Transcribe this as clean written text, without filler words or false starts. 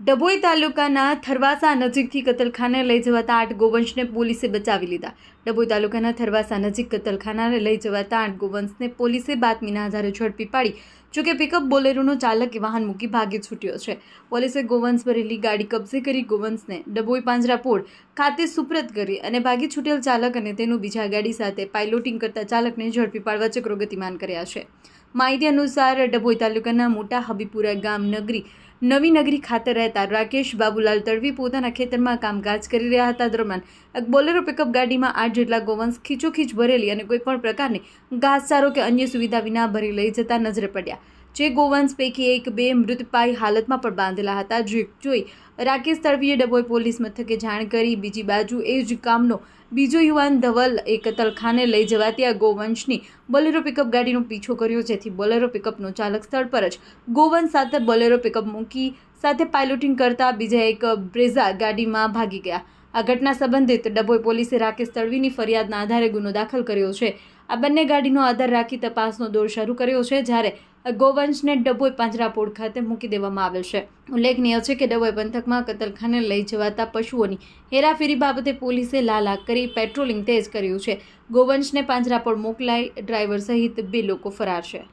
ડભોઈ તાલુકાના થરવાસા નજીકથી કતલખાને લઈ જવાતા 8 ગોવંશને પોલીસે બચાવી લીધા। ડભોઈ તાલુકાના થરવાસા નજીક કતલખાને લઈ જવાતા 8 ગોવંશને પોલીસે બાતમીના આધારે ઝડપી પાડી। જોકે પિકઅપ બોલેરોનો ચાલક વાહન મૂકી ભાગી છૂટ્યો છે। પોલીસે ગોવંશ ભરેલી ગાડી કબજે કરી ગોવંશને ડભોઈ પાંજરાપોળ ખાતે સુપ્રત કરી અને ભાગી છૂટેલ ચાલક અને તેનું બીજા ગાડી સાથે પાઇલોટિંગ કરતા ચાલકને ઝડપી પાડવા ચક્રો ગતિમાન કર્યા છે। માહિતી અનુસાર ડભોઈ તાલુકાના મોટા હબીપુરા ગામ નવી નગરી ખાતે રહેતા રાકેશ બાબુલાલ તડવી પોતાના ખેતરમાં કામકાજ કરી રહ્યા હતા। દરમિયાન એક બોલેરો પિકઅપ ગાડીમાં 8 જેટલા ગોવંશ ખીચોખીચ ભરેલી અને કોઈપણ પ્રકારની ઘાસચારો કે અન્ય સુવિધા વિના ભરી લઈ જતા નજરે પડ્યા। જે ગોવંશ પૈકી 1-2 મૃતપાય હાલતમાં પણ બાંધેલા હતા। જે જોઈ રાકેશ તડવીએ ડભોઈ પોલીસ મથકે જાણ કરી। બીજી બાજુ એ જ ગામનો બીજો યુવાન ધવલ એ કતલખાને લઈ જવાતી આ ગોવંશની બોલેરો પિકઅપ ગાડીનો પીછો કર્યો, જેથી બોલેરો પિકઅપનો ચાલક સ્થળ પર જ ગોવંશ સાથે બોલેરો પિકઅપ મૂકી સાથે પાઇલોટિંગ કરતા બીજા એક બ્રેઝા ગાડીમાં ભાગી ગયા। આ ઘટના સંબંધિત ડભોઈ પોલીસે રાકેશ તડવીની ફરિયાદના આધારે ગુનો દાખલ કર્યો છે। આ બંને ગાડીનો આધાર રાખી તપાસનો દોર શરૂ કર્યો છે, જ્યારે ગોવંશને ડભોઈ પાંજરાપોળ ખાતે મૂકી દેવામાં આવેલ છે। ઉલ્લેખનીય છે કે ડભોઈ પંથકમાં કતલખાને લઈ જવાતા પશુઓની હેરાફેરી બાબતે પોલીસે લાલાક કરી પેટ્રોલિંગ તેજ કર્યું છે। ગોવંશને પાંજરાપોળ મોકલાઈ ડ્રાઈવર સહિત 2 લોકો ફરાર છે।